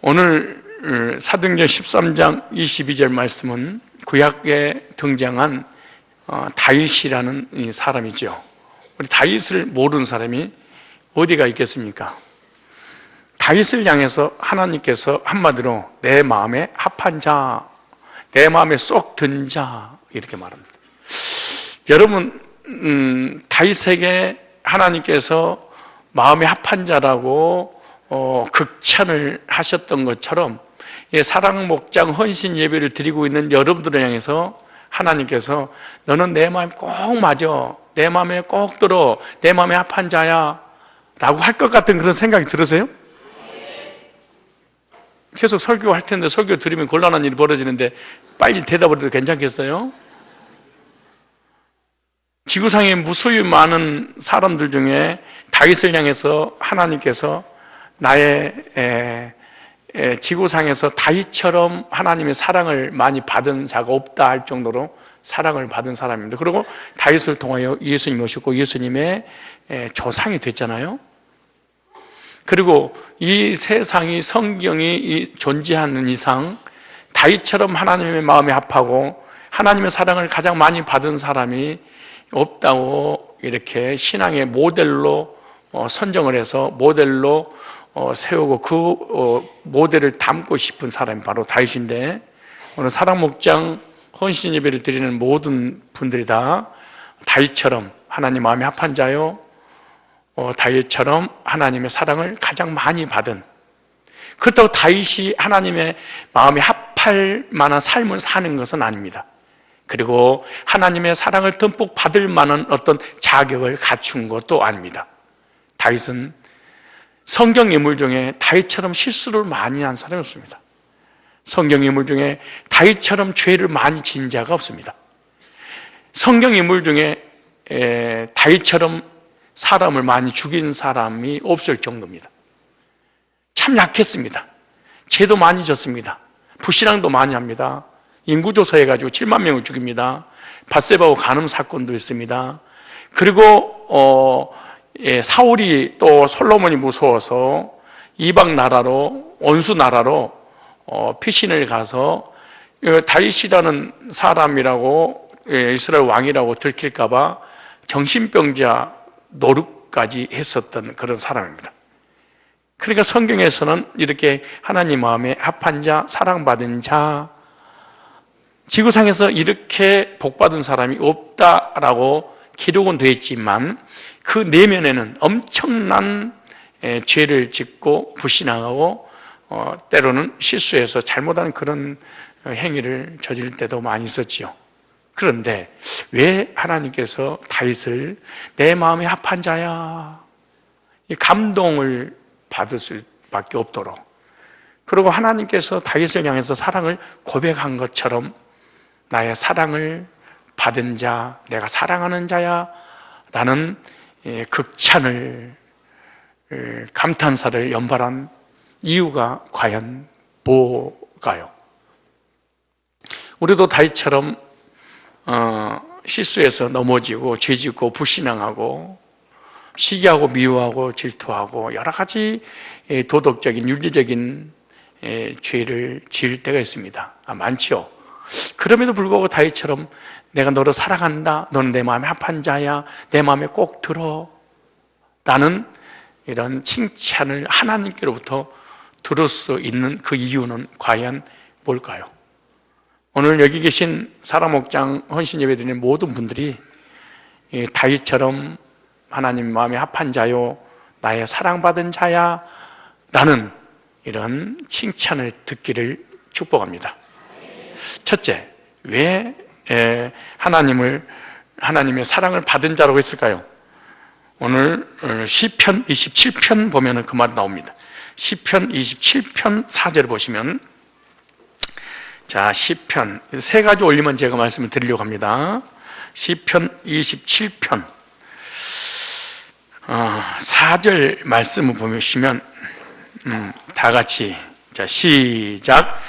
오늘 사도행전 13장 22절 말씀은 구약에 등장한 다윗이라는 이 사람이죠. 우리 다윗을 모르는 사람이 어디가 있겠습니까? 다윗을 향해서 하나님께서 한마디로 내 마음에 합한 자, 내 마음에 쏙 든 자 이렇게 말합니다. 여러분, 다윗에게 하나님께서 마음에 합한 자라고 극찬을 하셨던 것처럼 사랑 목장 헌신 예배를 드리고 있는 여러분들을 향해서 하나님께서 너는 내 마음에 꼭 맞아, 내 마음에 꼭 들어, 내 마음에 합한 자야 라고 할 것 같은 그런 생각이 들으세요? 계속 설교할 텐데 설교 들으면 곤란한 일이 벌어지는데 빨리 대답을 해도 괜찮겠어요? 지구상에 무수히 많은 사람들 중에 다윗을 향해서 하나님께서 나의 지구상에서 다윗처럼 하나님의 사랑을 많이 받은 자가 없다 할 정도로 사랑을 받은 사람입니다. 그리고 다윗을 통하여 예수님이 오셨고 예수님의 조상이 됐잖아요. 그리고 이 세상이 성경이 존재하는 이상 다윗처럼 하나님의 마음에 합하고 하나님의 사랑을 가장 많이 받은 사람이 없다고 이렇게 신앙의 모델로 선정을 해서 모델로 세우고 그 모델을 담고 싶은 사람이 바로 다윗인데, 오늘 사랑목장 헌신 예배를 드리는 모든 분들이 다 다윗처럼 하나님 마음에 합한 자요, 다윗처럼 하나님의 사랑을 가장 많이 받은, 그렇다고 다윗이 하나님의 마음에 합할 만한 삶을 사는 것은 아닙니다. 그리고 하나님의 사랑을 듬뿍 받을 만한 어떤 자격을 갖춘 것도 아닙니다. 다윗은 성경 인물 중에 다윗처럼 실수를 많이 한 사람이 없습니다. 성경 인물 중에 다윗처럼 죄를 많이 지은 자가 없습니다. 성경 인물 중에 다윗처럼 사람을 많이 죽인 사람이 없을 정도입니다. 참 약했습니다. 죄도 많이 졌습니다. 불신앙도 많이 합니다. 인구조사 해가지고 7만 명을 죽입니다. 밧세바하고 간음 사건도 있습니다. 그리고 사울이 또 솔로몬이 무서워서 이방 나라로, 원수 나라로 피신을 가서 다윗이라는 사람이라고 이스라엘 왕이라고 들킬까봐 정신병자 노릇까지 했었던 그런 사람입니다. 그러니까 성경에서는 이렇게 하나님 마음에 합한 자, 사랑받은 자, 지구상에서 이렇게 복받은 사람이 없다라고 기록은 되어 있지만 그 내면에는 엄청난 죄를 짓고 불신앙하고 때로는 실수해서 잘못한 그런 행위를 저질 때도 많이 있었지요. 그런데 왜 하나님께서 다윗을 내 마음에 합한 자야, 이 감동을 받을 수밖에 없도록, 그리고 하나님께서 다윗을 향해서 사랑을 고백한 것처럼 나의 사랑을 받은 자, 내가 사랑하는 자야 라는 극찬을, 감탄사를 연발한 이유가 과연 뭐가요? 우리도 다윗처럼 실수해서 넘어지고 죄짓고 불신앙하고 시기하고 미워하고 질투하고 여러 가지 도덕적인 윤리적인 죄를 지을 때가 있습니다. 많죠. 그럼에도 불구하고 다윗처럼 내가 너를 사랑한다, 너는 내 마음에 합한 자야, 내 마음에 꼭 들어 라는 이런 칭찬을 하나님께로부터 들을 수 있는 그 이유는 과연 뭘까요? 오늘 여기 계신 사랑목장 헌신 예배 드리는 모든 분들이 다윗처럼 하나님 마음에 합한 자요, 나의 사랑받은 자야 라는 이런 칭찬을 듣기를 축복합니다. 첫째, 왜 하나님의 사랑을 받은 자라고 했을까요? 오늘 시편 27편 보면 그 말 나옵니다. 시편 27편 4절 보시면, 자, 시편 세 가지 올리면 제가 말씀을 드리려고 합니다. 시편 27편 4절 말씀을 보시면 다 같이, 자, 시작.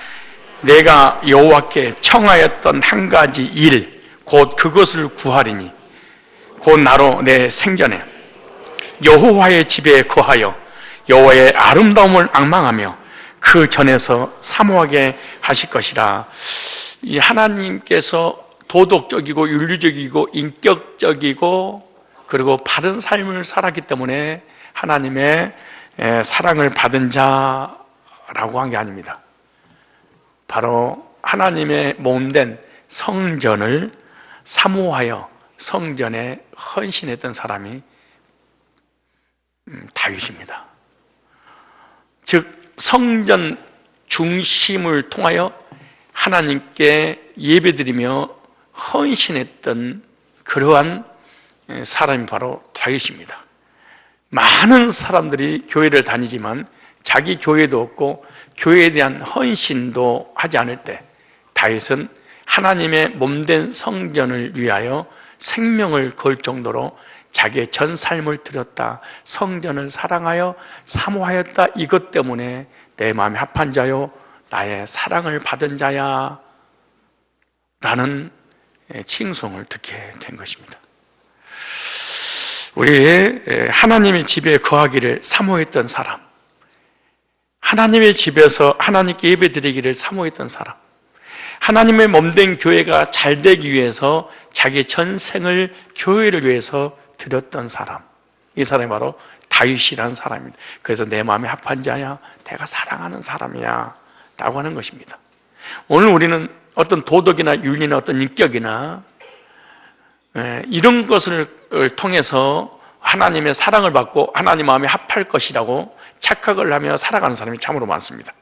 내가 여호와께 청하였던 한 가지 일, 곧 그것을 구하리니 곧 나로 내 생전에 여호와의 집에 거하여 여호와의 아름다움을 앙망하며 그 전에서 사모하게 하실 것이라. 이 하나님께서 도덕적이고 윤리적이고 인격적이고 그리고 바른 삶을 살았기 때문에 하나님의 사랑을 받은 자라고 한 게 아닙니다. 바로 하나님의 몸된 성전을 사모하여 성전에 헌신했던 사람이 다윗입니다. 즉 성전 중심을 통하여 하나님께 예배드리며 헌신했던 그러한 사람이 바로 다윗입니다. 많은 사람들이 교회를 다니지만 자기 교회도 없고 교회에 대한 헌신도 하지 않을 때 다윗은 하나님의 몸된 성전을 위하여 생명을 걸 정도로 자기의 전 삶을 드렸다. 성전을 사랑하여 사모하였다. 이것 때문에 내 마음에 합한 자요 나의 사랑을 받은 자야 라는 칭송을 듣게 된 것입니다. 우리 하나님의 집에 거하기를 사모했던 사람, 하나님의 집에서 하나님께 예배드리기를 사모했던 사람, 하나님의 몸된 교회가 잘 되기 위해서 자기 전생을 교회를 위해서 드렸던 사람, 이 사람이 바로 다윗이라는 사람입니다. 그래서 내 마음에 합한 자야, 내가 사랑하는 사람이야 라고 하는 것입니다. 오늘 우리는 어떤 도덕이나 윤리나 어떤 인격이나 이런 것을 통해서 하나님의 사랑을 받고 하나님 마음에 합할 것이라고 착각을 하며 살아가는 사람이 참으로 많습니다.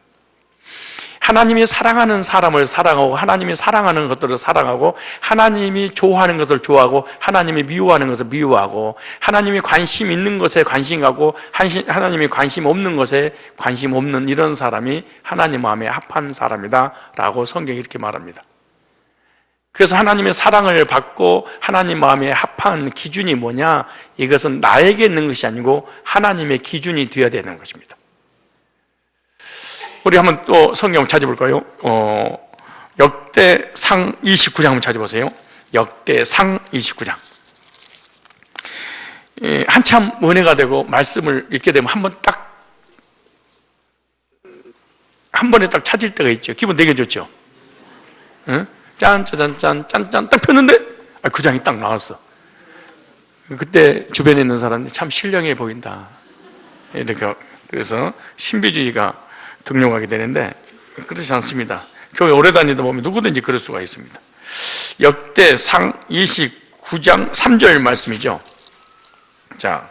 하나님이 사랑하는 사람을 사랑하고 하나님이 사랑하는 것들을 사랑하고 하나님이 좋아하는 것을 좋아하고 하나님이 미워하는 것을 미워하고 하나님이 관심 있는 것에 관심 갖고 하나님이 관심 없는 것에 관심 없는 이런 사람이 하나님 마음에 합한 사람이다 라고 성경이 이렇게 말합니다. 그래서 하나님의 사랑을 받고 하나님 마음에 합한 기준이 뭐냐? 이것은 나에게 있는 것이 아니고 하나님의 기준이 되어야 되는 것입니다. 우리 한번 또 성경 찾아볼까요? 역대상 29장 한번 찾아보세요. 역대상 29장. 한참 은혜가 되고 말씀을 읽게 되면 한 번에 딱 찾을 때가 있죠. 기분 되게 좋죠? 응? 짠짜잔짠 짠짠 딱 폈는데 그 장이 딱 나왔어. 그때 주변에 있는 사람이 참 신령해 보인다. 이렇게 그래서 신비주의가 등용하게 되는데 그렇지 않습니다. 교회 오래 다니다 보면 누구든지 그럴 수가 있습니다. 역대상 29장 3절 말씀이죠. 자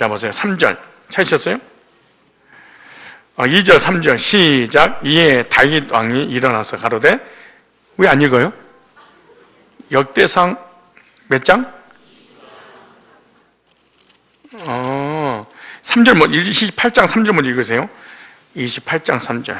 보세요. 3절 찾으셨어요? 2절 3절 시작. 이에 다윗 왕이 일어나서 가로되, 왜 안 읽어요? 역대상 몇 장? 3절 28장 3절 먼저 읽으세요. 28장 3절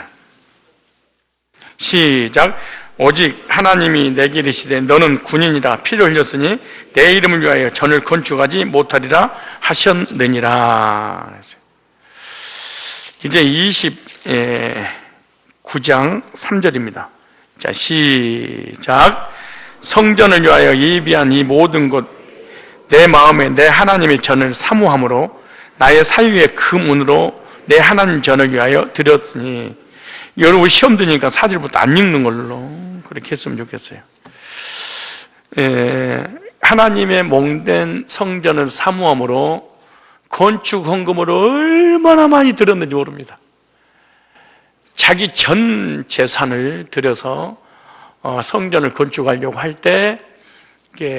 시작. 오직 하나님이 내게 이르시되 너는 군인이라 피를 흘렸으니 내 이름을 위하여 전을 건축하지 못하리라 하셨느니라. 이제 29장 3절입니다. 자, 시작. 성전을 위하여 예비한 이 모든 곳 내 마음에 내 하나님의 전을 사모함으로 나의 사유의 그 문으로 내 하나님 전을 위하여 드렸으니. 여러분 시험 드니까 사절부터 안 읽는 걸로 그렇게 했으면 좋겠어요. 하나님의 몽된 성전을 사모함으로 건축 헌금을 얼마나 많이 들었는지 모릅니다. 자기 전 재산을 들여서 성전을 건축하려고 할 때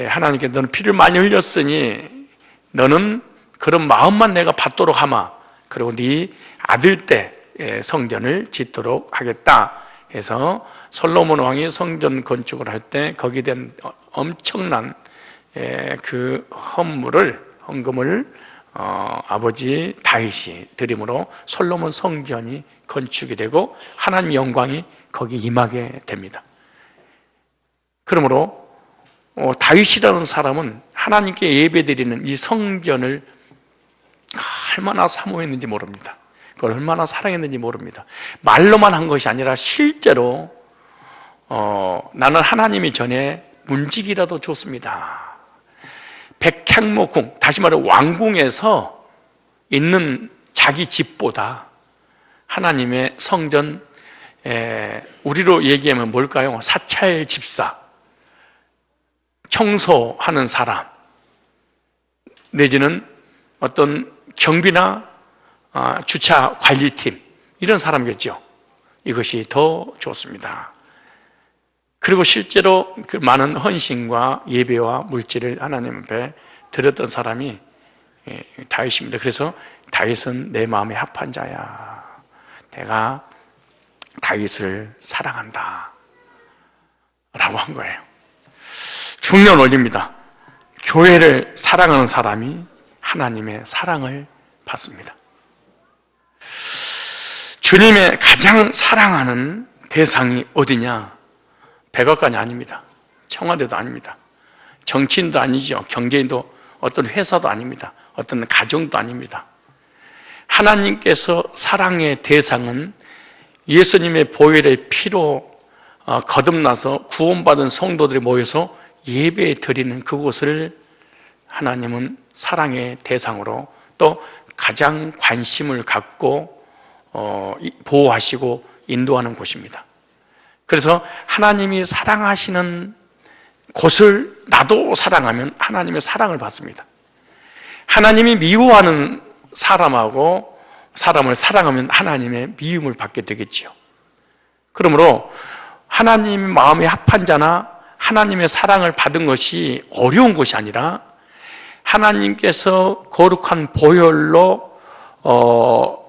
하나님께 너는 피를 많이 흘렸으니 너는 그런 마음만 내가 받도록 하마. 그리고 네 아들 때 성전을 짓도록 하겠다 해서 솔로몬 왕이 성전 건축을 할 때 거기에 대한 엄청난 그 헌금을 아버지 다윗이 드림으로 솔로몬 성전이 건축이 되고 하나님 영광이 거기 임하게 됩니다. 그러므로 다윗이라는 사람은 하나님께 예배드리는 이 성전을 얼마나 사모했는지 모릅니다. 그걸 얼마나 사랑했는지 모릅니다. 말로만 한 것이 아니라 실제로 나는 하나님이 전에 문지기라도 좋습니다. 백향목궁, 다시 말해 왕궁에서 있는 자기 집보다 하나님의 성전, 우리로 얘기하면 뭘까요? 사찰 집사, 청소하는 사람, 내지는 어떤 경비나 주차 관리팀, 이런 사람이겠죠. 이것이 더 좋습니다. 그리고 실제로 그 많은 헌신과 예배와 물질을 하나님 앞에 드렸던 사람이 다윗입니다. 그래서 다윗은 내 마음에 합한 자야. 내가 다윗을 사랑한다 라고 한 거예요. 중요한 원리입니다. 교회를 사랑하는 사람이 하나님의 사랑을 받습니다. 주님의 가장 사랑하는 대상이 어디냐? 백악관이 아닙니다. 청와대도 아닙니다. 정치인도 아니죠. 경제인도, 어떤 회사도 아닙니다. 어떤 가정도 아닙니다. 하나님께서 사랑의 대상은 예수님의 보혈의 피로 거듭나서 구원받은 성도들이 모여서 예배 드리는 그곳을 하나님은 사랑의 대상으로 또 가장 관심을 갖고 보호하시고 인도하는 곳입니다. 그래서 하나님이 사랑하시는 곳을 나도 사랑하면 하나님의 사랑을 받습니다. 하나님이 미워하는 사람하고 사람을 사랑하면 하나님의 미움을 받게 되겠지요. 그러므로 하나님 마음에 합한 자나 하나님의 사랑을 받은 것이 어려운 것이 아니라 하나님께서 거룩한 보혈로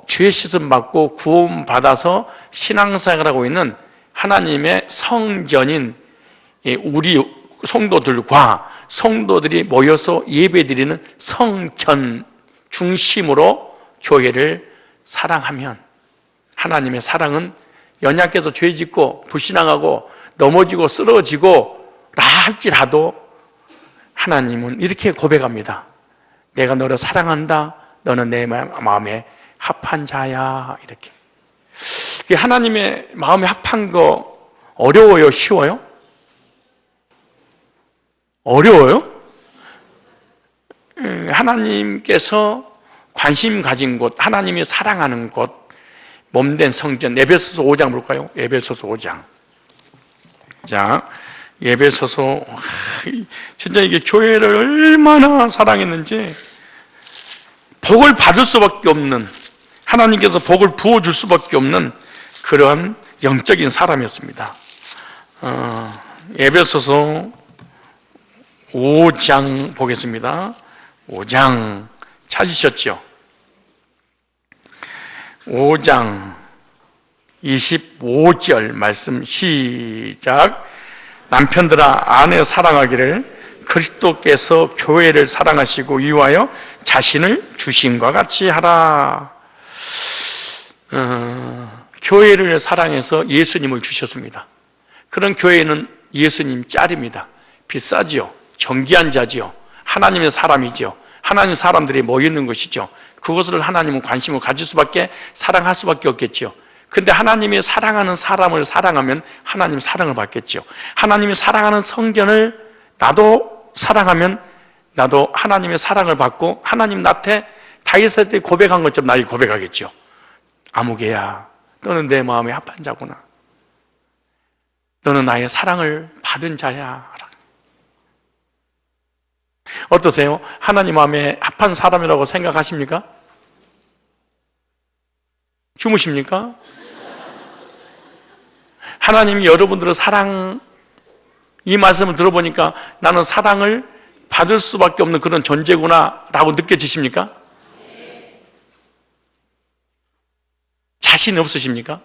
죄 씻음 받고 구원 받아서 신앙생활하고 있는 하나님의 성전인 우리 성도들과 성도들이 모여서 예배드리는 성전 중심으로 교회를 사랑하면 하나님의 사랑은 연약해서 죄짓고 불신앙하고 넘어지고 쓰러지고 할지라도 하나님은 이렇게 고백합니다. 내가 너를 사랑한다. 너는 내 마음에 합한 자야. 이렇게. 하나님의 마음에 합한 거 어려워요? 쉬워요? 어려워요? 하나님께서 관심 가진 곳, 하나님이 사랑하는 곳, 몸된 성전, 에베소서 5장 볼까요? 에베소서 5장. 자, 에베소서, 진짜 이게 교회를 얼마나 사랑했는지, 복을 받을 수밖에 없는, 하나님께서 복을 부어줄 수밖에 없는 그런 영적인 사람이었습니다. 에베소서 5장 보겠습니다. 5장 찾으셨죠? 5장 25절 말씀 시작. 남편들아 아내 사랑하기를 그리스도께서 교회를 사랑하시고 위하여 자신을 주심과 같이 하라. 교회를 사랑해서 예수님을 주셨습니다. 그런 교회는 예수님 짤입니다. 비싸지요. 정귀한 자지요. 하나님의 사람이지요. 하나님의 사람들이 모이는 것이죠. 그것을 하나님은 관심을 가질 수밖에, 사랑할 수밖에 없겠죠. 근데 하나님이 사랑하는 사람을 사랑하면 하나님 사랑을 받겠죠. 하나님이 사랑하는 성전을 나도 사랑하면 나도 하나님의 사랑을 받고 하나님 나한테 다윗한테 고백한 것처럼 나에게 고백하겠죠. 아무개야, 너는 내 마음에 합한 자구나. 너는 나의 사랑을 받은 자야. 어떠세요? 하나님 마음에 합한 사람이라고 생각하십니까? 주무십니까? 하나님이 여러분들의 사랑, 이 말씀을 들어보니까 나는 사랑을 받을 수밖에 없는 그런 존재구나 라고 느껴지십니까? 자신 없으십니까?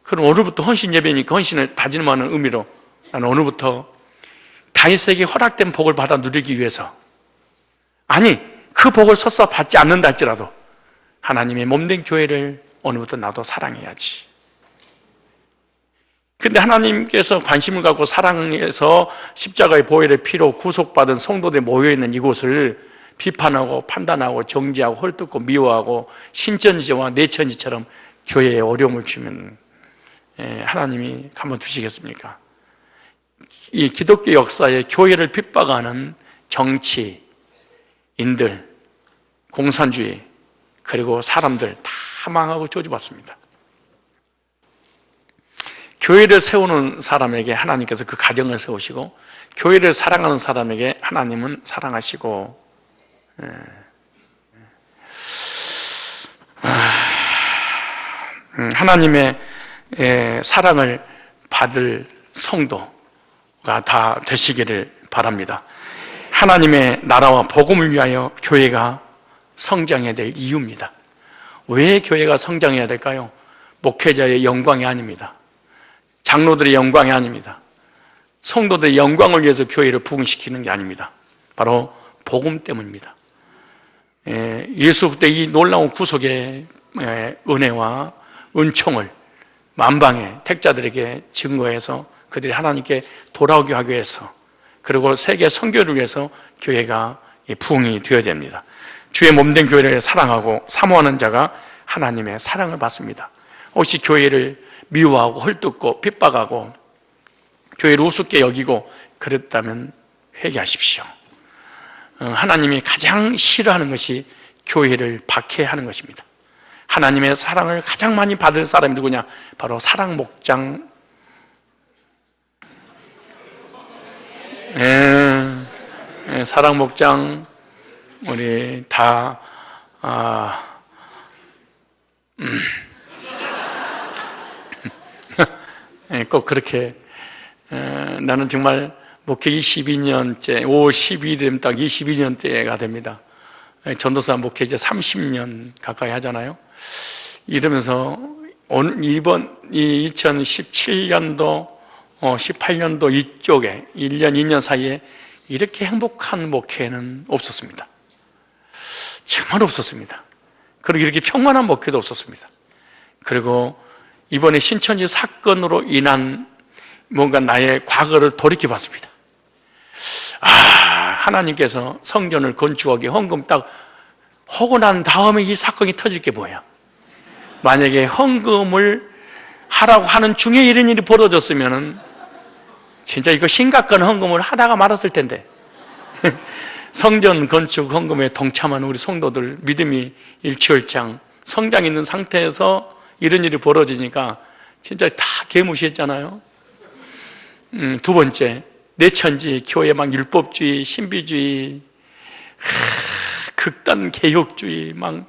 그럼 오늘부터 헌신 예배니까 헌신을 다짐하는 의미로 나는 오늘부터 다윗에게 허락된 복을 받아 누리기 위해서, 아니 그 복을 설사 받지 않는다 할지라도 하나님의 몸된 교회를 오늘부터 나도 사랑해야지. 근데 하나님께서 관심을 갖고 사랑해서 십자가의 보혈의 피로 구속받은 성도들이 모여있는 이곳을 비판하고 판단하고 정죄하고 헐뜯고 미워하고 신천지와 내천지처럼 교회에 어려움을 주면 하나님이 가만두시겠습니까? 이 기독교 역사에 교회를 핍박하는 정치인들, 공산주의, 그리고 사람들 다 망하고 저주받습니다. 교회를 세우는 사람에게 하나님께서 그 가정을 세우시고, 교회를 사랑하는 사람에게 하나님은 사랑하시고, 하나님의 사랑을 받을 성도가 다 되시기를 바랍니다. 하나님의 나라와 복음을 위하여 교회가 성장해야 될 이유입니다. 왜 교회가 성장해야 될까요? 목회자의 영광이 아닙니다. 장로들의 영광이 아닙니다. 성도들의 영광을 위해서 교회를 부흥시키는 게 아닙니다. 바로 복음 때문입니다. 예수 그때 이 놀라운 구속의 은혜와 은총을 만방의 택자들에게 증거해서 그들이 하나님께 돌아오게 하기 위해서, 그리고 세계 선교를 위해서 교회가 부흥이 되어야 됩니다. 주의 몸된 교회를 사랑하고 사모하는 자가 하나님의 사랑을 받습니다. 혹시 교회를 미워하고 헐뜯고 핍박하고 교회를 우습게 여기고 그랬다면 회개하십시오. 하나님이 가장 싫어하는 것이 교회를 박해하는 것입니다. 하나님의 사랑을 가장 많이 받을 사람이 누구냐? 바로 사랑 목장, 사랑 목장, 우리 다 꼭 그렇게, 나는 정말 목회 22년째, 5월 12일 되면 딱 22년째가 됩니다. 전도사 목회 이제 30년 가까이 하잖아요. 이러면서 이번 2017년도 18년도 이쪽에 1년 2년 사이에 이렇게 행복한 목회는 없었습니다. 정말 없었습니다. 그리고 이렇게 평안한 목회도 없었습니다. 그리고 이번에 신천지 사건으로 인한 뭔가 나의 과거를 돌이켜봤습니다. 하나님께서 성전을 건축하기 헌금 딱 하고 난 다음에 이 사건이 터질 게 뭐야? 만약에 헌금을 하라고 하는 중에 이런 일이 벌어졌으면은 진짜 이거 심각한 헌금을 하다가 말았을 텐데. 성전 건축 헌금에 동참하는 우리 성도들 믿음이 일취월장 성장 있는 상태에서 이런 일이 벌어지니까 진짜 다 개무시했잖아요. 두 번째, 내천지 교회 막 율법주의, 신비주의, 극단 개혁주의, 막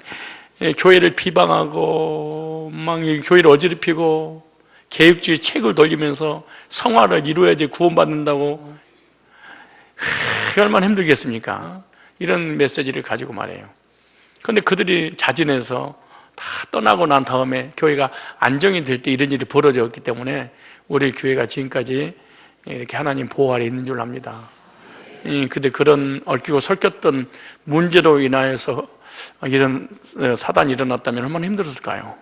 교회를 비방하고 막 교회를 어지럽히고 개혁주의 책을 돌리면서 성화를 이루어야지 구원받는다고, 얼마나 힘들겠습니까? 이런 메시지를 가지고 말해요. 그런데 그들이 자진해서 다 떠나고 난 다음에 교회가 안정이 될 때 이런 일이 벌어졌기 때문에 우리 교회가 지금까지 이렇게 하나님 보호 아래 있는 줄 압니다. 근데 그런 얽히고 설켰던 문제로 인하여서 이런 사단이 일어났다면 얼마나 힘들었을까요?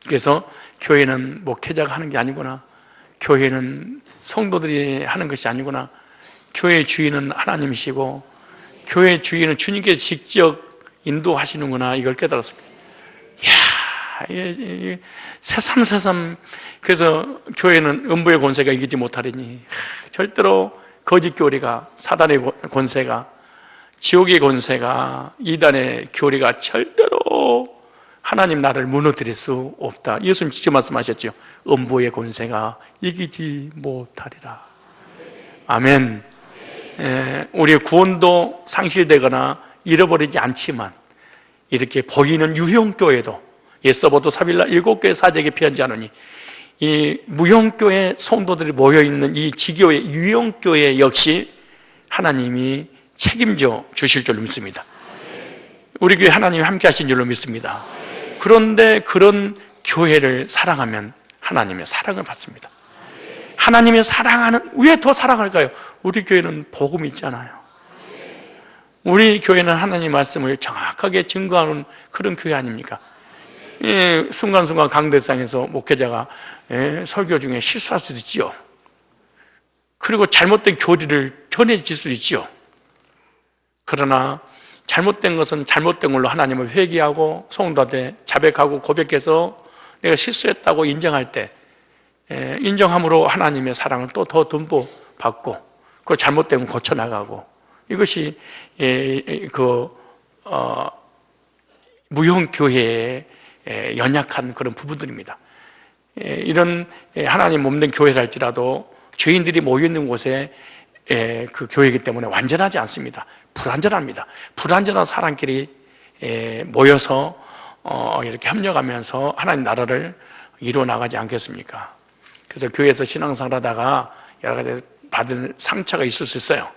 그래서 교회는 목회자가 하는 게 아니구나, 교회는 성도들이 하는 것이 아니구나, 교회의 주인은 하나님이시고 교회의 주인은 주님께서 직접 인도하시는구나, 이걸 깨달았습니다. 이야, 새삼. 그래서 교회는 음부의 권세가 이기지 못하리니, 절대로 거짓 교리가, 사단의 권세가, 지옥의 권세가, 이단의 교리가 절대로 하나님 나라를 무너뜨릴 수 없다. 예수님 직접 말씀하셨죠. 음부의 권세가 이기지 못하리라. 아멘. 우리의 구원도 상실되거나 잃어버리지 않지만 이렇게 보이는 유형교회도, 예서부터 사빌라 7교회 사제에게 피하지 않으니, 이 무형교회 성도들이 모여있는 이 지교회 유형교회 역시 하나님이 책임져 주실 줄로 믿습니다. 우리 교회 하나님이 함께 하신 줄로 믿습니다. 그런데 그런 교회를 사랑하면 하나님의 사랑을 받습니다. 하나님의 사랑하는, 왜 더 사랑할까요? 우리 교회는 복음이 있잖아요. 우리 교회는 하나님 말씀을 정확하게 증거하는 그런 교회 아닙니까? 순간순간 강대상에서 목회자가 설교 중에 실수할 수도 있지요. 그리고 잘못된 교리를 전해질 수도 있지요. 그러나 잘못된 것은 잘못된 걸로 하나님을 회개하고 성도한테 자백하고 고백해서 내가 실수했다고 인정할 때, 인정함으로 하나님의 사랑을 또 더 듬뿍 받고, 그 잘못된 건 고쳐나가고, 이것이 무형교회의 연약한 그런 부부들입니다. 이런 하나님 몸된 교회를 할지라도 죄인들이 모여있는 곳에 그 교회이기 때문에 완전하지 않습니다. 불완전합니다. 불완전한 사람끼리 모여서 이렇게 협력하면서 하나님 나라를 이루어 나가지 않겠습니까? 그래서 교회에서 신앙생활 하다가 여러 가지 받은 상처가 있을 수 있어요.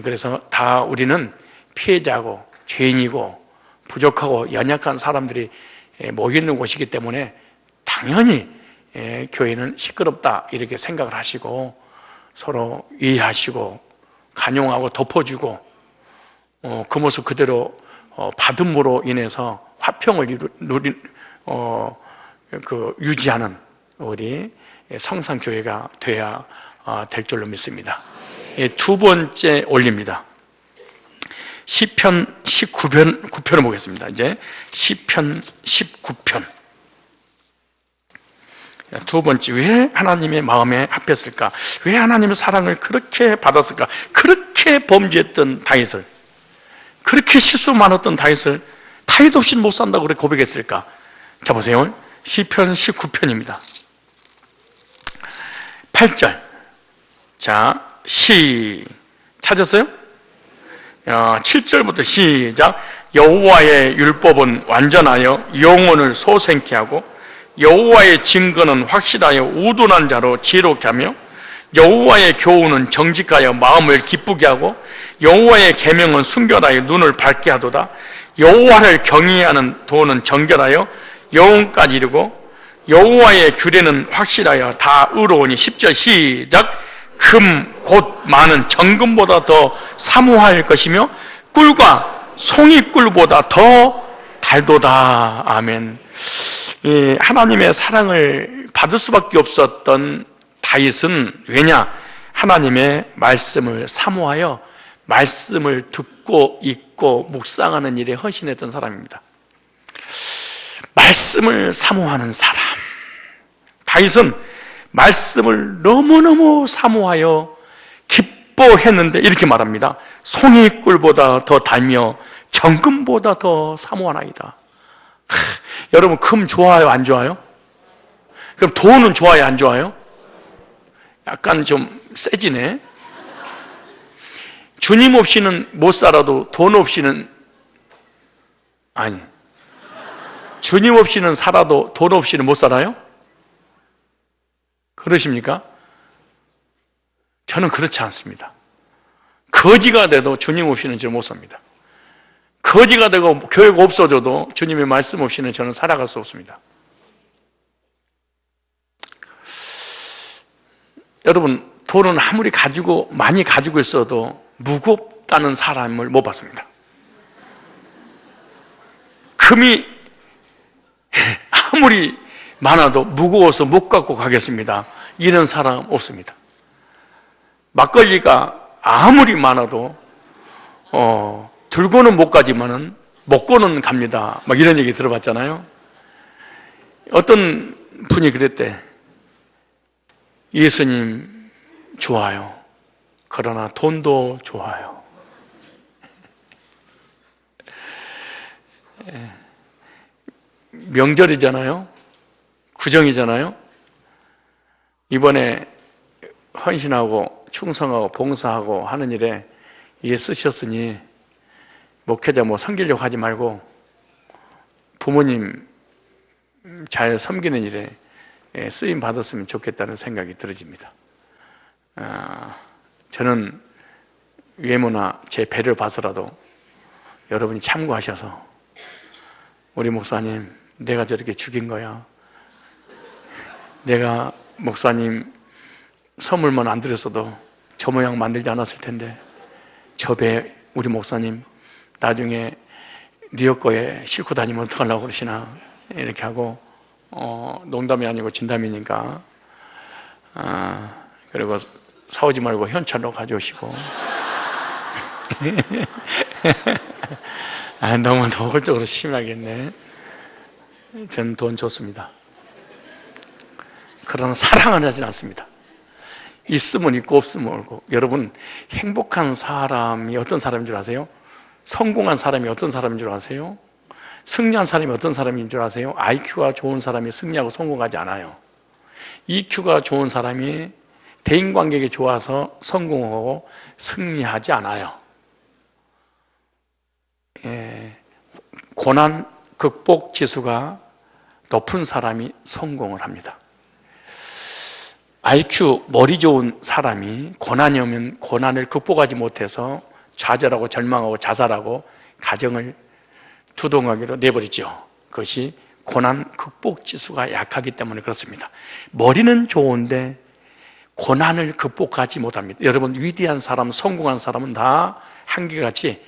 그래서 다 우리는 피해자고 죄인이고 부족하고 연약한 사람들이 모여있는 곳이기 때문에 당연히 교회는 시끄럽다 이렇게 생각을 하시고 서로 이해하시고 간용하고 덮어주고 그 모습 그대로 받음으로 인해서 화평을 유지하는 우리 성산교회가 돼야 될 줄로 믿습니다. 두 번째 올립니다. 시편 19편을 보겠습니다. 이제 시편 19편. 두 번째, 왜 하나님의 마음에 합했을까? 왜 하나님의 사랑을 그렇게 받았을까? 그렇게 범죄했던 다윗을, 그렇게 실수 많았던 다윗을 타협 없이 못 산다고 그렇게 고백했을까? 자, 보세요. 시편 19편입니다. 8절. 자, 찾았어요? 7절부터 시작. 여호와의 율법은 완전하여 영혼을 소생케 하고 여호와의 증거는 확실하여 우둔한 자로 지혜롭게 하며 여호와의 교훈은 정직하여 마음을 기쁘게 하고 여호와의 계명은 순결하여 눈을 밝게 하도다. 여호와를 경외하는 도는 정결하여 영혼까지 이르고 여호와의 규례는 확실하여 다 의로우니 10절 시작. 금 곧 많은 정금보다 더 사모할 것이며 꿀과 송이꿀보다 더 달도다. 아멘. 하나님의 사랑을 받을 수밖에 없었던 다윗은 왜냐? 하나님의 말씀을 사모하여 말씀을 듣고 읽고 묵상하는 일에 헌신했던 사람입니다. 말씀을 사모하는 사람. 다윗은 말씀을 너무너무 사모하여 기뻐했는데 이렇게 말합니다. 송이꿀보다 더 달며 정금보다 더 사모하나이다. 여러분, 금 좋아요, 안 좋아요? 그럼 돈은 좋아요, 안 좋아요? 약간 좀 세지네. 주님 없이는 못 살아도 돈 없이는, 아니, 주님 없이는 살아도 돈 없이는 못 살아요? 그러십니까? 저는 그렇지 않습니다. 거지가 돼도 주님 없이는 저는 못 삽니다. 거지가 되고 교회가 없어져도 주님의 말씀 없이는 저는 살아갈 수 없습니다. 여러분, 돈은 아무리 많이 가지고 있어도 무겁다는 사람을 못 봤습니다. 금이 아무리 많아도 무거워서 못 갖고 가겠습니다. 이런 사람 없습니다. 막걸리가 아무리 많아도 들고는 못 가지만은 먹고는 갑니다. 막 이런 얘기 들어봤잖아요. 어떤 분이 그랬대. 예수님 좋아요. 그러나 돈도 좋아요. 명절이잖아요. 구정이잖아요. 이번에 헌신하고 충성하고 봉사하고 하는 일에 이에 쓰셨으니 목회자 섬기려고 하지 말고 부모님 잘 섬기는 일에 쓰임 받았으면 좋겠다는 생각이 들어집니다. 저는 외모나 제 배를 봐서라도 여러분이 참고하셔서 우리 목사님 내가 저렇게 죽인 거야. 내가 목사님 선물만 안 드렸어도 저 모양 만들지 않았을 텐데 저 배 우리 목사님 나중에 뉴욕 거에 싣고 다니면 어떡하려고 그러시나 이렇게 하고 농담이 아니고 진담이니까 그리고 사오지 말고 현찰로 가져오시고 너무 노골적으로 심하겠네. 전 돈 좋습니다. 그러나 사랑은 하진 않습니다. 있으면 있고 없으면 없고. 여러분, 행복한 사람이 어떤 사람인 줄 아세요? 성공한 사람이 어떤 사람인 줄 아세요? 승리한 사람이 어떤 사람인 줄 아세요? IQ가 좋은 사람이 승리하고 성공하지 않아요. EQ가 좋은 사람이 대인관계가 좋아서 성공하고 승리하지 않아요. 고난 극복 지수가 높은 사람이 성공을 합니다. IQ, 머리 좋은 사람이 고난이 오면 고난을 극복하지 못해서 좌절하고 절망하고 자살하고 가정을 두동하기로 내버리죠. 그것이 고난 극복 지수가 약하기 때문에 그렇습니다. 머리는 좋은데 고난을 극복하지 못합니다. 여러분, 위대한 사람, 성공한 사람은 다 한결같이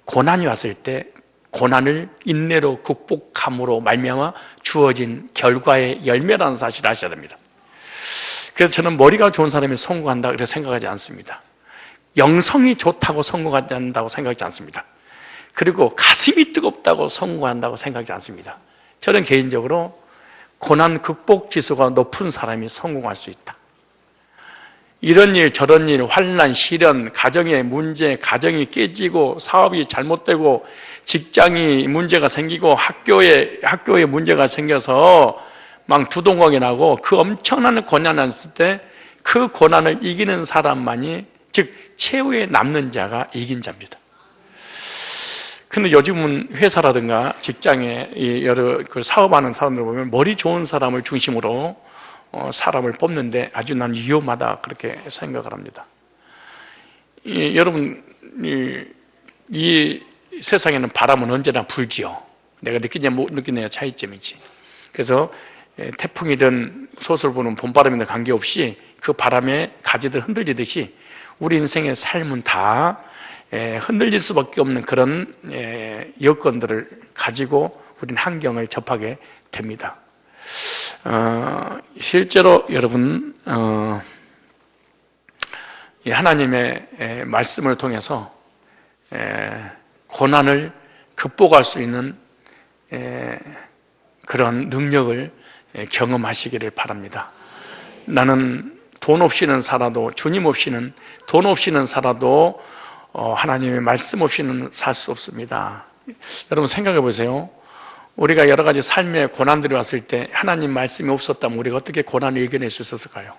고난이 왔을 때 고난을 인내로 극복함으로 말미암아 주어진 결과의 열매라는 사실을 아셔야 됩니다. 그래서 저는 머리가 좋은 사람이 성공한다 그렇게 생각하지 않습니다. 영성이 좋다고 성공하지 않는다고 생각하지 않습니다. 그리고 가슴이 뜨겁다고 성공한다고 생각하지 않습니다. 저는 개인적으로 고난 극복 지수가 높은 사람이 성공할 수 있다. 이런 일 저런 일, 환난, 시련, 가정의 문제, 가정이 깨지고 사업이 잘못되고 직장이 문제가 생기고 학교에 문제가 생겨서 막 두동강이 나고 그 엄청난 고난을 했을 때 그 고난을 이기는 사람만이, 즉 최후에 남는 자가 이긴 자입니다. 근데 요즘은 회사라든가 직장에 여러 사업하는 사람들 보면 머리 좋은 사람을 중심으로 사람을 뽑는데 아주 난 위험하다 그렇게 생각을 합니다. 여러분, 이 세상에는 바람은 언제나 불지요. 내가 느끼냐 못 느끼냐의 차이점이지. 그래서 태풍이든 소설 보는 봄바람이든 관계없이 그 바람에 가지들 흔들리듯이 우리 인생의 삶은 다 흔들릴 수밖에 없는 그런 여건들을 가지고 우리는 환경을 접하게 됩니다. 실제로 여러분, 하나님의 말씀을 통해서 고난을 극복할 수 있는 그런 능력을 경험하시기를 바랍니다. 나는 돈 없이는 살아도, 주님 없이는, 돈 없이는 살아도 하나님의 말씀 없이는 살 수 없습니다. 여러분 생각해 보세요. 우리가 여러 가지 삶의 고난들이 왔을 때 하나님 말씀이 없었다면 우리가 어떻게 고난을 이겨낼 수 있었을까요?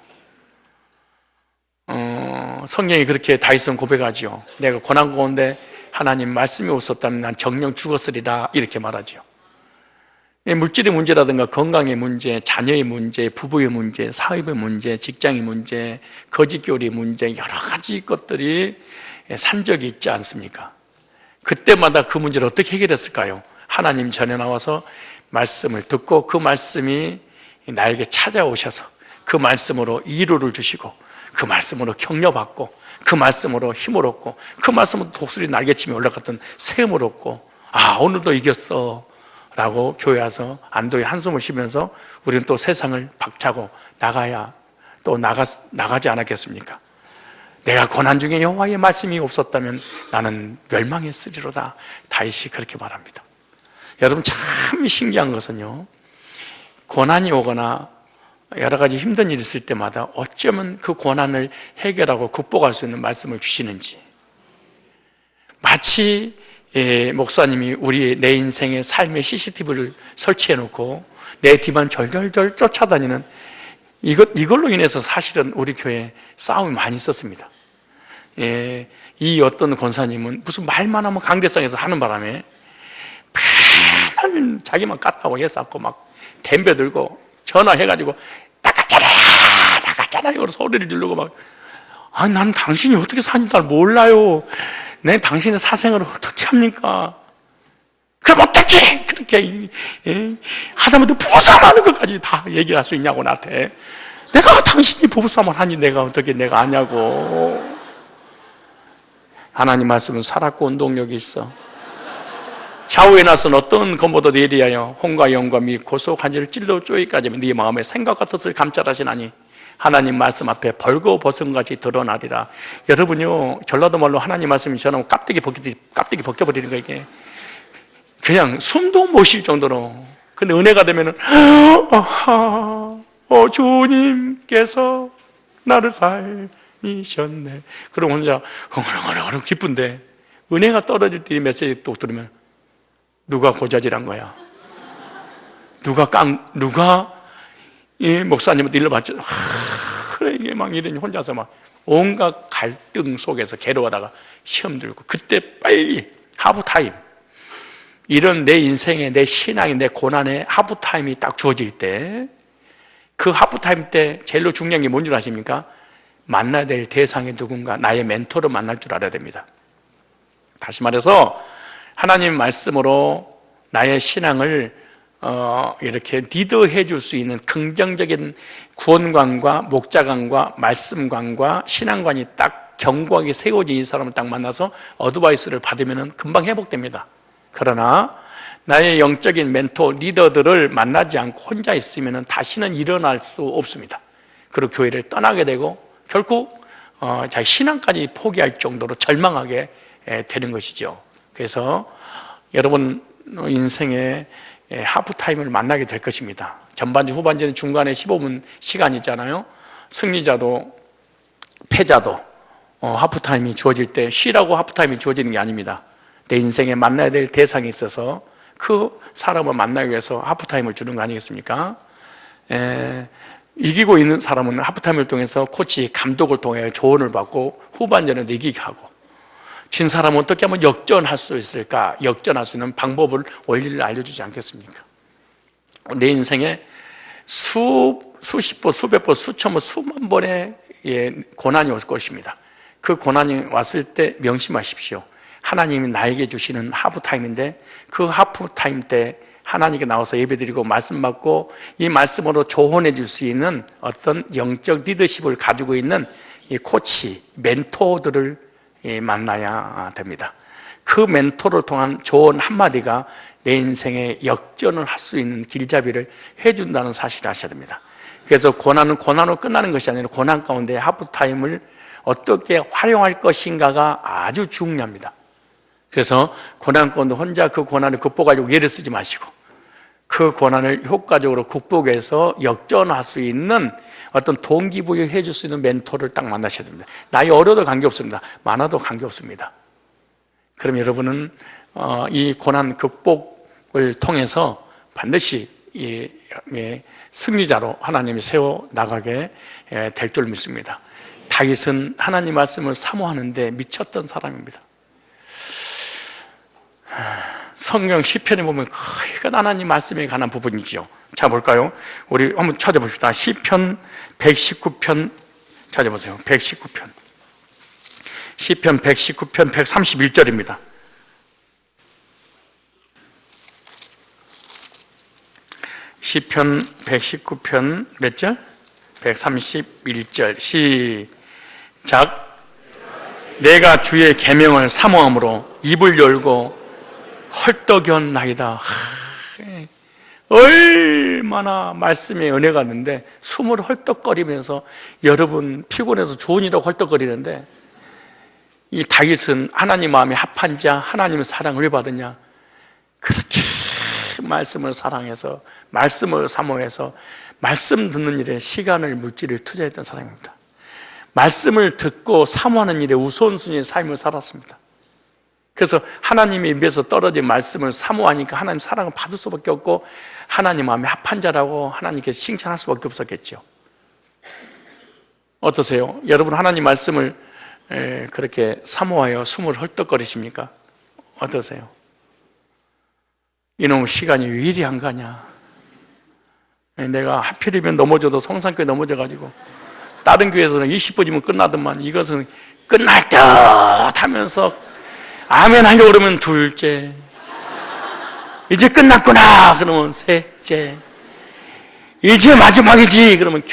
성경이 그렇게 다윗은 고백하지요. 내가 고난 가운데 하나님 말씀이 없었다면 난 정녕 죽었으리라 이렇게 말하지요. 물질의 문제라든가 건강의 문제, 자녀의 문제, 부부의 문제, 사업의 문제, 직장의 문제, 거짓교리의 문제, 여러 가지 것들이 산적이 있지 않습니까? 그때마다 그 문제를 어떻게 해결했을까요? 하나님 전에 나와서 말씀을 듣고 그 말씀이 나에게 찾아오셔서 그 말씀으로 위로를 주시고 그 말씀으로 격려받고 그 말씀으로 힘을 얻고 그 말씀으로 독수리 날개치며 올라갔던 세움을 얻고 오늘도 이겼어 라고 교회 와서 안도의 한숨을 쉬면서 우리는 또 세상을 박차고 나가야 또 나가지 않았겠습니까? 내가 고난 중에 여호와의 말씀이 없었다면 나는 멸망했으리로다. 다윗이 그렇게 말합니다. 여러분 참 신기한 것은요, 고난이 오거나 여러 가지 힘든 일이 있을 때마다 어쩌면 그 고난을 해결하고 극복할 수 있는 말씀을 주시는지, 마치 목사님이 내 인생의 삶의 CCTV를 설치해놓고 내 뒤만 절절절 쫓아다니는 이걸로 인해서 사실은 우리 교회에 싸움이 많이 있었습니다. 이 어떤 권사님은 무슨 말만 하면 강대상에서 하는 바람에 맨날 자기만 깠다고 했었고 막 덤벼 들고 전화해가지고 나갔잖아 이거 소리를 지르고 막 난 당신이 어떻게 사는지 잘 몰라요. 내 당신의 사생활을 어떻게 합니까? 그럼 어떻게 그렇게 하다못해 부부싸움 하는 것까지 다 얘기를 할 수 있냐고 나한테. 내가 당신이 부부싸움을 하니 내가 어떻게 내가 아냐고. 하나님 말씀은 살았고 운동력이 있어. 좌우에 나선 어떤 검보다 예리하여 홍과 영과 미 고소간지를 찔러 쪼이까지 네 마음의 생각과 뜻을 감찰하시나니 하나님 말씀 앞에 벌거벗은같이 드러나리라. 여러분요, 전라도 말로 하나님 말씀이 전하면 깍대기 벗겨버리는 거예요. 이게 그냥 숨도 못 쉴 정도로. 근데 은혜가 되면은 주님께서 나를 살리셨네. 그럼 혼자 흥얼흥얼 기쁜데 은혜가 떨어질 때 이 메시지 또 들으면 누가 고자질한 거야? 누가 이 목사님한테 일러봤죠? 그래, 이게 막 이러니 혼자서 막 온갖 갈등 속에서 괴로워하다가 시험 들고, 그때 빨리 하프타임, 이런 내 인생에, 내 신앙에, 내 고난에 하프타임이 딱 주어질 때, 그 하프타임 때 제일로 중요한 게 뭔 줄 아십니까? 만나야 될 대상이 누군가, 나의 멘토를 만날 줄 알아야 됩니다. 다시 말해서 하나님 말씀으로 나의 신앙을 이렇게 리더해 줄 수 있는 긍정적인 구원관과 목자관과 말씀관과 신앙관이 딱 견고하게 세워진 이 사람을 딱 만나서 어드바이스를 받으면 금방 회복됩니다. 그러나 나의 영적인 멘토, 리더들을 만나지 않고 혼자 있으면 다시는 일어날 수 없습니다. 그리고 교회를 떠나게 되고 결국 자기 신앙까지 포기할 정도로 절망하게 되는 것이죠. 그래서 여러분 인생에 하프타임을 만나게 될 것입니다. 전반전, 후반전, 중간에 15분 시간이 있잖아요. 승리자도 패자도 하프타임이 주어질 때 쉬라고 하프타임이 주어지는 게 아닙니다. 내 인생에 만나야 될 대상이 있어서 그 사람을 만나기 위해서 하프타임을 주는 거 아니겠습니까? 이기고 있는 사람은 하프타임을 통해서 코치, 감독을 통해 조언을 받고 후반전에도 이기게 하고, 진 사람은 어떻게 하면 역전할 수 있을까? 역전할 수 있는 방법을, 원리를 알려주지 않겠습니까? 내 인생에 수십 번, 수백 번, 수천 번, 수만 번의 고난이 올 것입니다. 그 고난이 왔을 때 명심하십시오. 하나님이 나에게 주시는 하프타임인데, 그 하프타임 때 하나님께 나와서 예배드리고 말씀 받고 이 말씀으로 조언해 줄 수 있는 어떤 영적 리더십을 가지고 있는 이 코치, 멘토들을 만나야 됩니다. 그 멘토를 통한 조언 한마디가 내 인생에 역전을 할 수 있는 길잡이를 해준다는 사실을 아셔야 됩니다. 그래서 고난은 고난으로 끝나는 것이 아니라 고난 가운데 하프타임을 어떻게 활용할 것인가가 아주 중요합니다. 그래서 고난 가운데 혼자 그 고난을 극복하려고 예를 쓰지 마시고, 그 고난을 효과적으로 극복해서 역전할 수 있는 어떤 동기부여해 줄 수 있는 멘토를 딱 만나셔야 됩니다. 나이 어려도 관계없습니다. 많아도 관계없습니다. 그럼 여러분은 이 고난 극복을 통해서 반드시 승리자로 하나님이 세워 나가게 될 줄 믿습니다. 다윗은 하나님 말씀을 사모하는데 미쳤던 사람입니다. 성경 시편에 보면 거의 하나님 말씀에 관한 부분이지요. 자, 볼까요? 우리 한번 찾아봅시다. 시편 119편 찾아보세요. 119편. 시편 119편 131절입니다. 시편 119편 몇 절? 131절. 시작. 내가 주의 계명을 사모함으로 입을 열고 헐떡였나이다. 얼마나 말씀의 은혜가 있는데 숨을 헐떡거리면서, 여러분 피곤해서 좋은 일하고 헐떡거리는데, 이 다윗은 하나님 마음에 합한 자, 하나님의 사랑을 왜 받았냐? 그렇게 말씀을 사랑해서, 말씀을 사모해서 말씀 듣는 일에 시간을, 물질을 투자했던 사람입니다. 말씀을 듣고 사모하는 일에 우선순위의 삶을 살았습니다. 그래서 하나님의 입에서 떨어진 말씀을 사모하니까 하나님 사랑을 받을 수밖에 없고, 하나님 마음에 합한 자라고 하나님께 칭찬할 수밖에 없었겠죠. 어떠세요? 여러분 하나님 말씀을 그렇게 사모하여 숨을 헐떡거리십니까? 어떠세요? 이놈의 시간이 왜 이리 안 가냐? 내가 하필이면 넘어져도 성산교회 넘어져가지고 다른 교회에서는 20분이면 끝나더만, 이것은 끝날 듯 하면서 아멘 하려고 그러면 둘째, 이제 끝났구나 그러면 셋째, 이제 마지막이지 그러면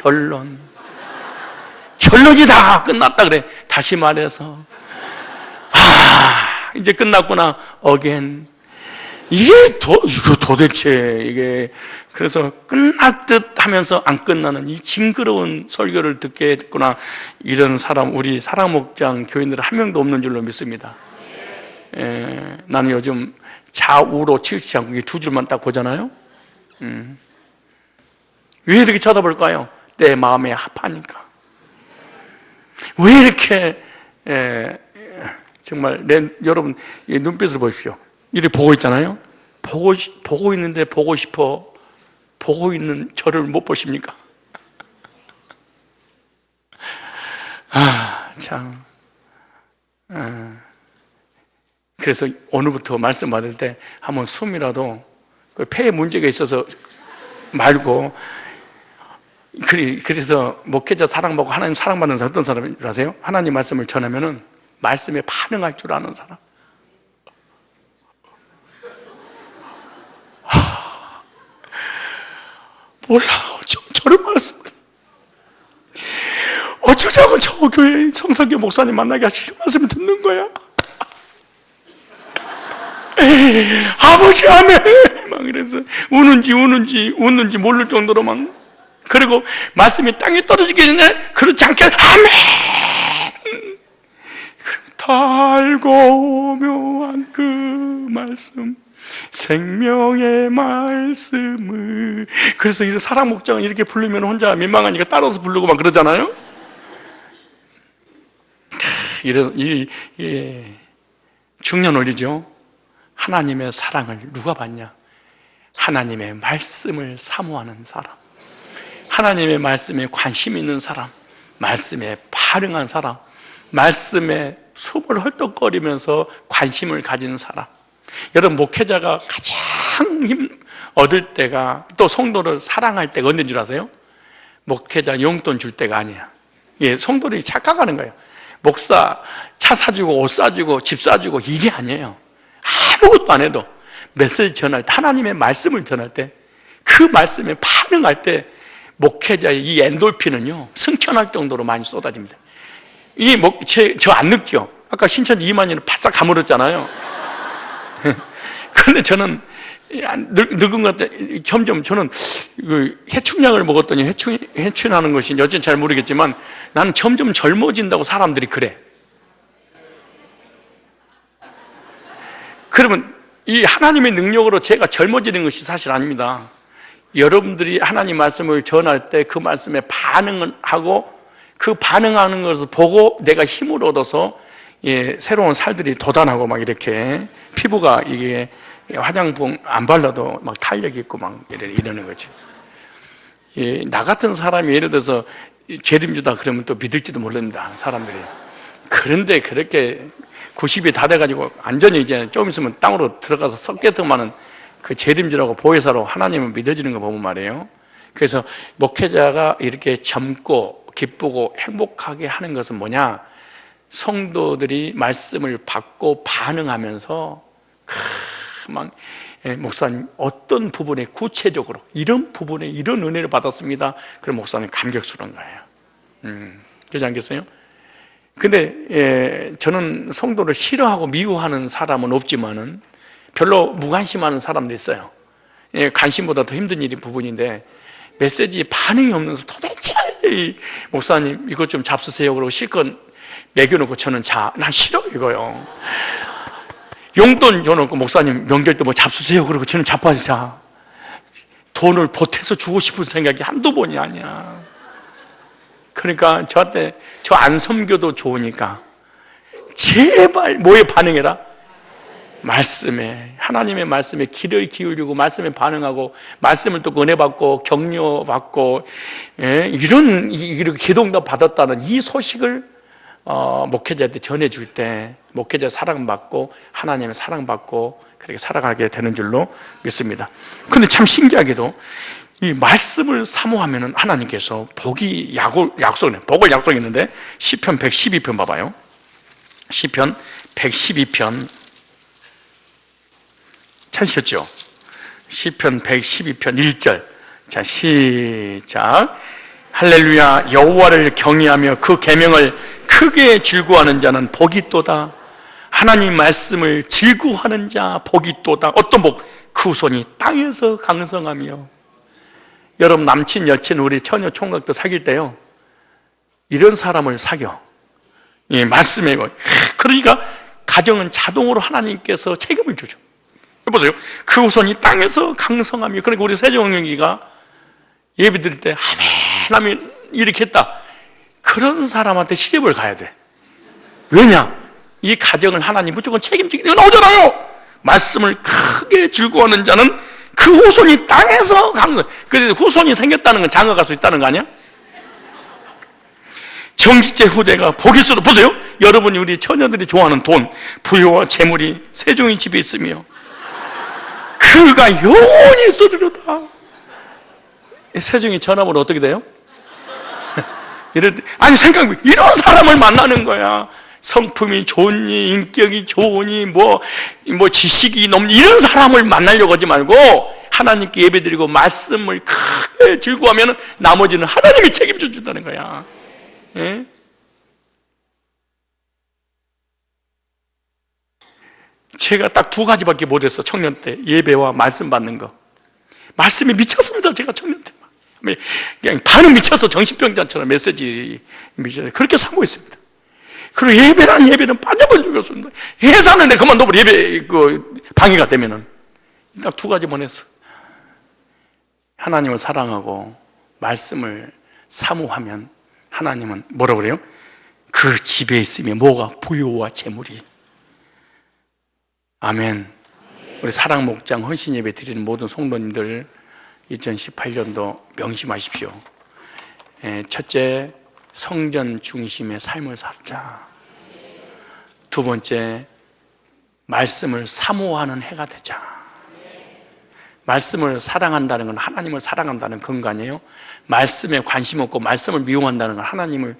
결론이다 끝났다 그래. 다시 말해서 이제 끝났구나 어겐. 이거 도대체 이게, 그래서 끝날 듯 하면서 안 끝나는 이 징그러운 설교를 듣게 했구나. 이런 사람, 우리 사랑목장 교인들은 한 명도 없는 줄로 믿습니다. 나는 요즘 좌우로 치우치지 않고 이 두 줄만 딱 보잖아요. 왜 이렇게 쳐다볼까요? 내 마음에 합하니까. 왜 이렇게 정말 여러분 이 눈빛을 보십시오. 이렇게 보고 있잖아요. 보고 있는데 보고 싶어 보고 있는 저를 못 보십니까? 참. 그래서 오늘부터 말씀 받을 때 한번 숨이라도 폐에 문제가 있어서 말고, 그래서 목회자 사랑받고 하나님 사랑받는 사람 어떤 사람인 줄 아세요? 하나님 말씀을 전하면은 말씀에 반응할 줄 아는 사람. 몰라, 저런 말씀을 어쩌자고 저 교회 성석교 목사님 만나게 하시는 말씀을 듣는 거야. 아버지 아멘 막 이래서 웃는지 모를 정도로 막. 그리고 말씀이 땅에 떨어지기 전에 그렇지 않게 아멘. 달고 묘한 그 말씀, 생명의 말씀을. 그래서 이 사랑 목장은 이렇게 부르면 혼자 민망하니까 따라서 부르고 막 그러잖아요. 이래서 중요한 원리죠. 하나님의 사랑을 누가 받냐? 하나님의 말씀을 사모하는 사람, 하나님의 말씀에 관심 있는 사람, 말씀에 반응한 사람, 말씀에 숨을 헐떡거리면서 관심을 가진 사람. 여러분, 목회자가 가장 힘 얻을 때가, 또 성도를 사랑할 때가 언제인 줄 아세요? 목회자 용돈 줄 때가 아니야. 성도들이 착각하는 거예요. 목사 차 사주고 옷 사주고 집 사주고 이게 아니에요. 아무것도 안 해도 메시지 전할 때, 하나님의 말씀을 전할 때, 그 말씀에 반응할 때 목회자의 이 엔돌핀은요 승천할 정도로 많이 쏟아집니다. 저 안 늙죠? 아까 신천지 이만희는 바싹 가물었잖아요. 그런데 저는 늙은 것 같아. 점점 저는 해충약을 먹었더니 해충하는 것이 여전히 잘 모르겠지만 나는 점점 젊어진다고 사람들이 그래. 그러면 이 하나님의 능력으로 제가 젊어지는 것이 사실 아닙니다. 여러분들이 하나님 말씀을 전할 때 그 말씀에 반응을 하고 그 반응하는 것을 보고 내가 힘을 얻어서 새로운 살들이 돋아나고 막 이렇게 피부가 이게 화장품 안 발라도 막 탄력이 있고 막 이러는 거죠. 나 같은 사람이 예를 들어서 재림주다 그러면 또 믿을지도 모릅니다, 사람들이. 그런데 그렇게 90이 다 돼가지고 완전히 이제 좀 있으면 땅으로 들어가서 썩게끔하는 그 재림주라고 보혜사로 하나님을 믿어지는 거 보면 말이에요. 그래서 목회자가 이렇게 젊고 기쁘고 행복하게 하는 것은 뭐냐? 성도들이 말씀을 받고 반응하면서 목사님 어떤 부분에 구체적으로 이런 부분에 이런 은혜를 받았습니다. 그럼 목사님 감격스러운 거예요. 그렇지 않겠어요? 근데 저는 성도를 싫어하고 미워하는 사람은 없지만은 별로 무관심하는 사람도 있어요. 관심보다 더 힘든 일이 부분인데 메시지 반응이 없는 도대체 목사님 이것 좀 잡수세요 그러고 실컷 매겨놓고 저는 난 싫어 이거요. 용돈 줘놓고 목사님 명절 때 뭐 잡수세요 그러고 저는 자빠져 자. 돈을 보태서 주고 싶은 생각이 한두 번이 아니야. 그러니까 저한테 저 안 섬겨도 좋으니까 제발 뭐에 반응해라? 말씀에, 하나님의 말씀에 귀를 기울이고 말씀에 반응하고 말씀을 또 은혜받고 격려받고 이렇게 기도응답 받았다는 이 소식을 목회자한테 전해줄 때 목회자 사랑받고 하나님의 사랑받고 그렇게 살아가게 되는 줄로 믿습니다. 근데 참 신기하게도 이 말씀을 사모하면은 하나님께서 복을 약속했는데 시편 112편 봐봐요. 시편 112편 찾으셨죠? 시편 112편 1절. 자, 시작. 할렐루야. 여호와를 경외하며 그 계명을 크게 즐거워하는 자는 복이 있도다. 하나님 말씀을 즐거워하는 자 복이 있도다. 어떤 복? 그 후손이 땅에서 강성하며. 여러분 남친 여친 우리 처녀 총각도 사귈 때요 이런 사람을 사겨. 말씀에. 그러니까 가정은 자동으로 하나님께서 책임을 주죠. 해보세요. 그 후손이 땅에서 강성하며. 그러니까 우리 세종영기가 예배 드릴 때 아멘 아멘 이렇게 했다. 그런 사람한테 시집을 가야 돼. 왜냐? 이 가정을 하나님 무조건 책임지게 나오잖아요. 말씀을 크게 즐거워하는 자는 그 후손이 땅에서 간 거예요. 그래서 후손이 생겼다는 건 장가갈 수 있다는 거 아니야? 정직제 후대가 복일수록, 보세요. 여러분이, 우리 처녀들이 좋아하는 돈, 부유와 재물이 세종이 집에 있으며 그가 영원히 있으리로다. 세종이 전화번호 어떻게 돼요? 아니, 생각해, 이런 사람을 만나는 거야. 성품이 좋니, 인격이 좋으니, 뭐 지식이 넘니, 이런 사람을 만나려고 하지 말고 하나님께 예배드리고 말씀을 크게 즐거워하면 나머지는 하나님이 책임져 준다는 거야. 예? 제가 딱 두 가지밖에 못했어. 청년 때 예배와 말씀 받는 거. 말씀이 미쳤습니다. 제가 청년 때 그냥 반은 미쳐서 정신병자처럼 메시지 미쳐서 그렇게 사모했습니다. 그리고 예배는 빠져본 적이 없습니다. 회사는 내가 그만둬버려. 예배 방해가 되면은. 딱 두 가지만 했어. 하나님을 사랑하고 말씀을 사모하면 하나님은 뭐라고 그래요? 그 집에 있으면 뭐가? 부요와 재물이. 아멘. 우리 사랑 목장 헌신 예배 드리는 모든 성도님들 2018년도 명심하십시오. 첫째, 성전 중심의 삶을 살자. 두 번째, 말씀을 사모하는 해가 되자. 말씀을 사랑한다는 건 하나님을 사랑한다는 근간이에요. 말씀에 관심 없고 말씀을 미워한다는 건 하나님을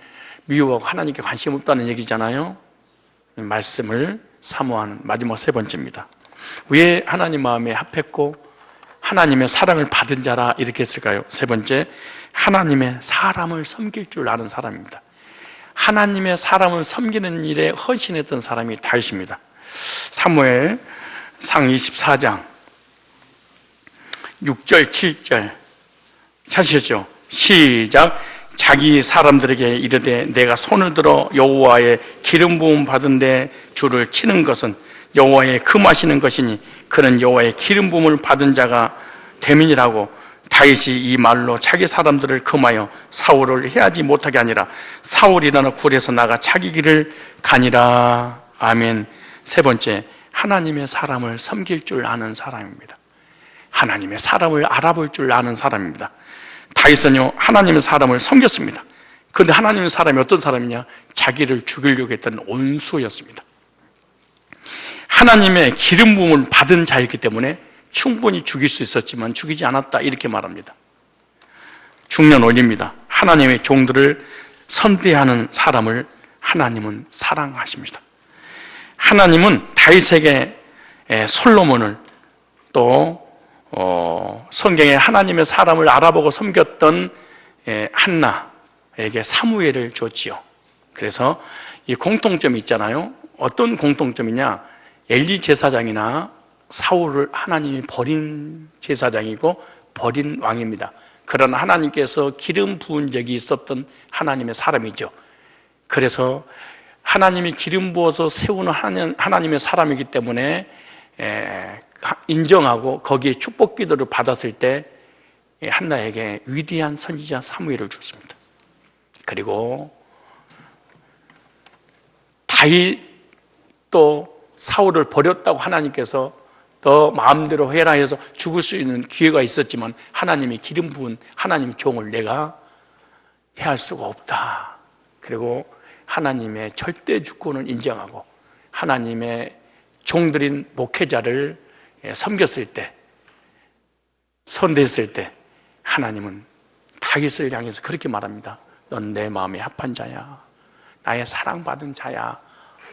미워하고 하나님께 관심 없다는 얘기잖아요. 말씀을 사모하는, 마지막 세 번째입니다. 왜 하나님 마음에 합했고 하나님의 사랑을 받은 자라 이렇게 했을까요? 세 번째, 하나님의 사람을 섬길 줄 아는 사람입니다. 하나님의 사람을 섬기는 일에 헌신했던 사람이 다윗입니다. 사무엘 상 24장 6절 7절 찾으셨죠? 시작. 자기 사람들에게 이르되 내가 손을 들어 여호와의 기름 부음 받은 데 줄을 치는 것은 여호와의 금하시는 것이니 그는 여호와의 기름 부음을 받은 자가 됨이니라고. 다윗이 이 말로 자기 사람들을 금하여 사울을 해하지 못하게 하니라. 사울이 일어나 굴에서 나가 자기 길을 가니라. 아멘. 세 번째, 하나님의 사람을 섬길 줄 아는 사람입니다. 하나님의 사람을 알아볼 줄 아는 사람입니다. 다윗은요, 하나님의 사람을 섬겼습니다. 그런데 하나님의 사람이 어떤 사람이냐? 자기를 죽이려고 했던 온수였습니다. 하나님의 기름 부음을 받은 자였기 때문에 충분히 죽일 수 있었지만 죽이지 않았다, 이렇게 말합니다. 중년원리입니다. 하나님의 종들을 선대하는 사람을 하나님은 사랑하십니다. 하나님은 다윗에게 솔로몬을, 또 성경에 하나님의 사람을 알아보고 섬겼던 한나에게 사무엘을 줬지요. 그래서 이 공통점이 있잖아요. 어떤 공통점이냐? 엘리 제사장이나 사울을 하나님이 버린 제사장이고 버린 왕입니다. 그러나 하나님께서 기름 부은 적이 있었던 하나님의 사람이죠. 그래서 하나님이 기름 부어서 세우는 하나님의 사람이기 때문에 인정하고 거기에 축복 기도를 받았을 때 한나에게 위대한 선지자 사무엘을 줬습니다. 그리고 다윗도 사울을 버렸다고 하나님께서 너 마음대로 해라 해서 죽을 수 있는 기회가 있었지만 하나님이 기름 부은 하나님 종을 내가 해할 수가 없다. 그리고 하나님의 절대 주권을 인정하고 하나님의 종들인 목회자를 섬겼을 때, 선대했을 때 하나님은 다윗을 향해서 그렇게 말합니다. 넌 내 마음에 합한 자야, 나의 사랑받은 자야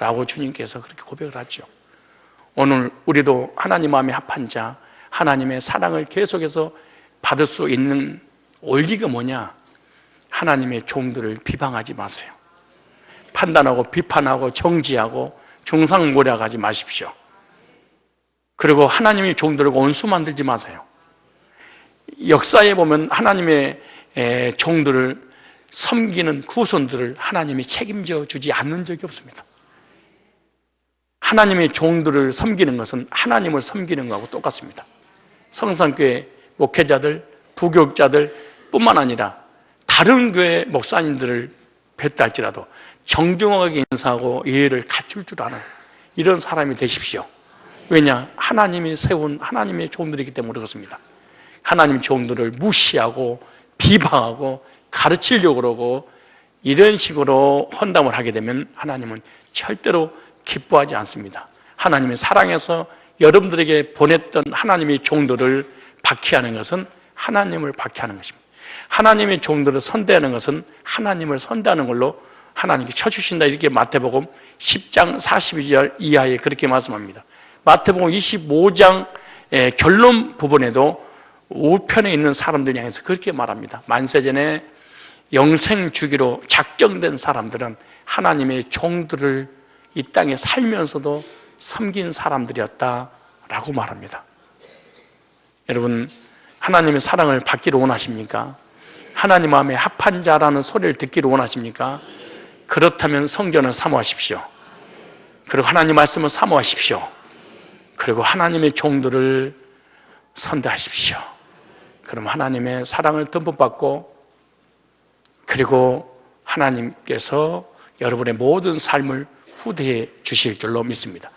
라고 주님께서 그렇게 고백을 하죠. 오늘 우리도 하나님 마음에 합한 자, 하나님의 사랑을 계속해서 받을 수 있는 원리가 뭐냐? 하나님의 종들을 비방하지 마세요. 판단하고 비판하고 정지하고 중상모략하지 마십시오. 그리고 하나님의 종들을 원수 만들지 마세요. 역사에 보면 하나님의 종들을 섬기는 후손들을 하나님이 책임져 주지 않는 적이 없습니다. 하나님의 종들을 섬기는 것은 하나님을 섬기는 것하고 똑같습니다. 성산교회 목회자들, 부교육자들 뿐만 아니라 다른 교회 목사님들을 뵀다 할지라도 정중하게 인사하고 예의를 갖출 줄 아는 이런 사람이 되십시오. 왜냐? 하나님이 세운 하나님의 종들이기 때문에 그렇습니다. 하나님의 종들을 무시하고 비방하고 가르치려고 그러고 이런 식으로 헌담을 하게 되면 하나님은 절대로 기뻐하지 않습니다. 하나님의 사랑해서 여러분들에게 보냈던 하나님의 종들을 박해하는 것은 하나님을 박해하는 것입니다. 하나님의 종들을 선대하는 것은 하나님을 선대하는 걸로 하나님께 쳐주신다. 이렇게 마태복음 10장 42절 이하에 그렇게 말씀합니다. 마태복음 25장 결론 부분에도 우편에 있는 사람들 향해서 그렇게 말합니다. 만세전에 영생 주기로 작정된 사람들은 하나님의 종들을 이 땅에 살면서도 섬긴 사람들이었다라고 말합니다. 여러분, 하나님의 사랑을 받기를 원하십니까? 하나님 마음에 합한 자라는 소리를 듣기를 원하십니까? 그렇다면 성전을 사모하십시오. 그리고 하나님 말씀을 사모하십시오. 그리고 하나님의 종들을 선대하십시오. 그럼 하나님의 사랑을 듬뿍 받고, 그리고 하나님께서 여러분의 모든 삶을 후대해 주실 줄로 믿습니다.